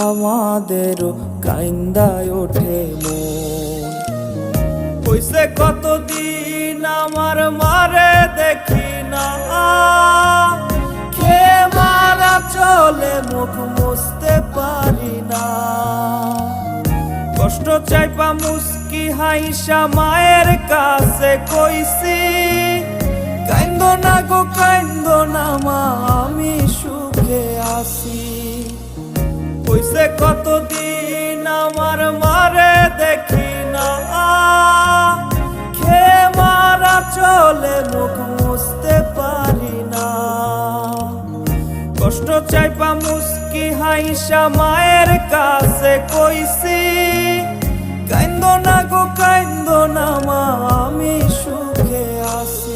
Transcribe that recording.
আমাদেরও কাইন্দায় ওঠে মন। হইছে কতদিন আমার মারে দেখি না, খেয়ে মারা চলে মুখ মুছতে পারি না। কষ্ট চাইপা মুস্কি হাইসা মায়ের কাছে কইছি, কাইন্দো না গো কাইন্দো না মা, আমি সুখে আছি। হইছে কতদিন আমার মারে দেখি না, খেয়ে মারা চলে মুখ মুছতে পারি না। কষ্ট চাইপা মুস্কি হাইসা মায়ের কাছে কইছি, কাইন্দো না গো কাইন্দো না মা, আমি সুখে আছি।